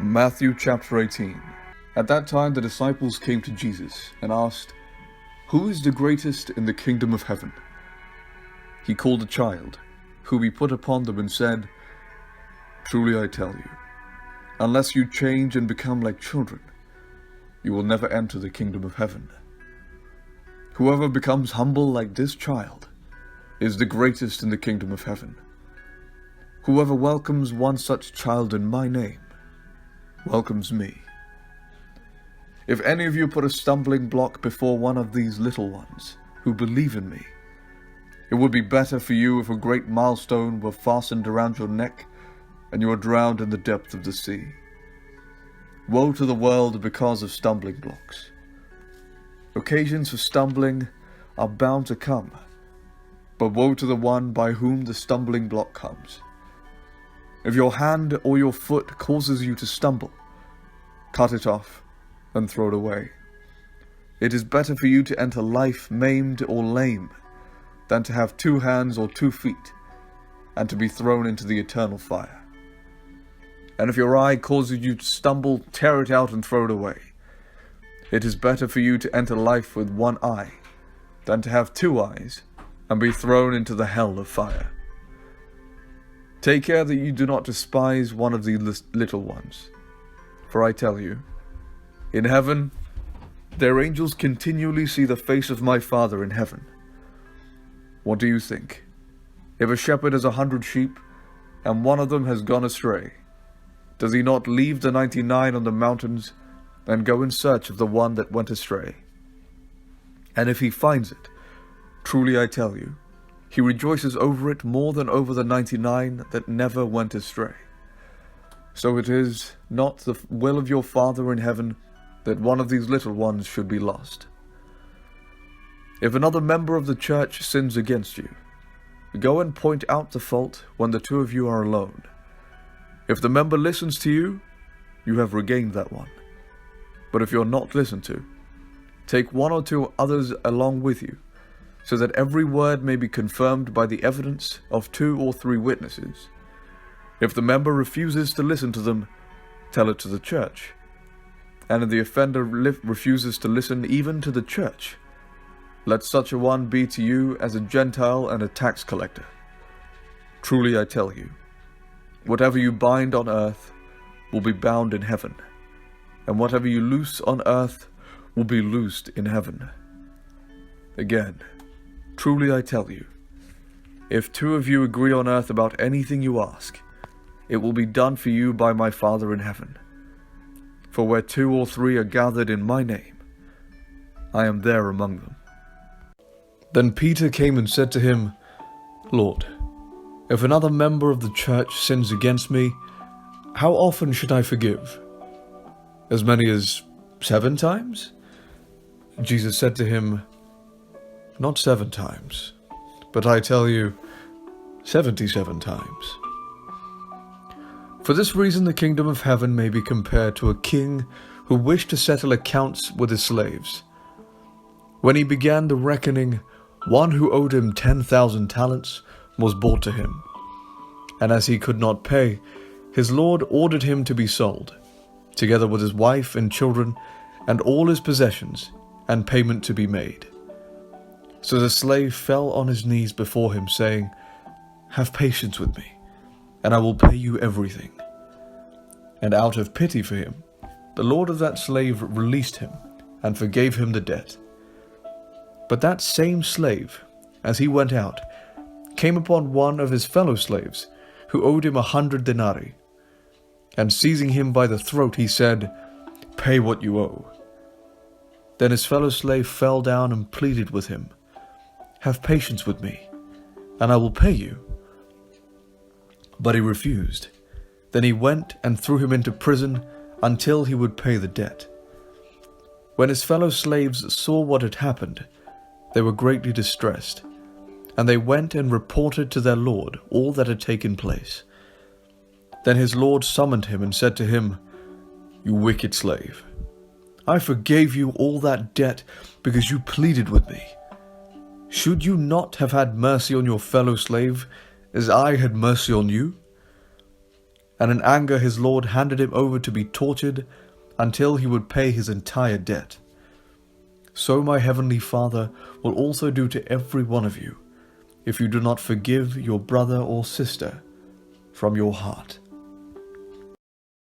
Matthew chapter 18. At that time the disciples came to Jesus and asked, "Who is the greatest in the kingdom of heaven?" He called a child, whom he put upon them and said, "Truly I tell you, unless you change and become like children, you will never enter the kingdom of heaven. Whoever becomes humble like this child is the greatest in the kingdom of heaven. Whoever welcomes one such child in my name welcomes me. If any of you put a stumbling block before one of these little ones who believe in me, it would be better for you if a great millstone were fastened around your neck and you were drowned in the depth of the sea. Woe to the world because of stumbling blocks. Occasions for stumbling are bound to come, but woe to the one by whom the stumbling block comes. If your hand or your foot causes you to stumble, cut it off and throw it away. It is better for you to enter life maimed or lame than to have 2 hands or 2 feet and to be thrown into the eternal fire. And if your eye causes you to stumble, tear it out and throw it away. It is better for you to enter life with 1 eye than to have 2 eyes and be thrown into the hell of fire. Take care that you do not despise one of these little ones. For I tell you, in heaven, their angels continually see the face of my Father in heaven. What do you think? If a shepherd has 100 sheep, and one of them has gone astray, does he not leave the 99 on the mountains and go in search of the one that went astray? And if he finds it, truly I tell you, he rejoices over it more than over the 99 that never went astray. So it is not the will of your Father in heaven that one of these little ones should be lost. If another member of the church sins against you, go and point out the fault when the 2 of you are alone. If the member listens to you, you have regained that one. But if you are not listened to, take 1 or 2 others along with you, so that every word may be confirmed by the evidence of 2 or 3 witnesses. If the member refuses to listen to them, tell it to the church. And if the offender refuses to listen even to the church, let such a one be to you as a Gentile and a tax collector. Truly I tell you, whatever you bind on earth will be bound in heaven, and whatever you loose on earth will be loosed in heaven. Again, truly I tell you, if 2 of you agree on earth about anything you ask, it will be done for you by my Father in heaven. For where 2 or 3 are gathered in my name, I am there among them." Then Peter came and said to him, "Lord, if another member of the church sins against me, how often should I forgive? As many as 7 times?" Jesus said to him, "Not 7 times, but I tell you, 77 times. For this reason the kingdom of heaven may be compared to a king who wished to settle accounts with his slaves. When he began the reckoning, one who owed him 10,000 talents was brought to him. And as he could not pay, his lord ordered him to be sold, together with his wife and children and all his possessions, and payment to be made. So the slave fell on his knees before him, saying, 'Have patience with me, and I will pay you everything.' And out of pity for him, the lord of that slave released him and forgave him the debt. But that same slave, as he went out, came upon one of his fellow slaves who owed him 100 denarii. And seizing him by the throat, he said, 'Pay what you owe.' Then his fellow slave fell down and pleaded with him, 'Have patience with me, and I will pay you.' But he refused. Then he went and threw him into prison until he would pay the debt. When his fellow slaves saw what had happened, they were greatly distressed, and they went and reported to their lord all that had taken place. Then his lord summoned him and said to him, 'You wicked slave, I forgave you all that debt because you pleaded with me. Should you not have had mercy on your fellow slave as I had mercy on you?' and in anger his lord handed him over to be tortured until he would pay his entire debt. So my heavenly Father will also do to every one of you, if you do not forgive your brother or sister from your heart.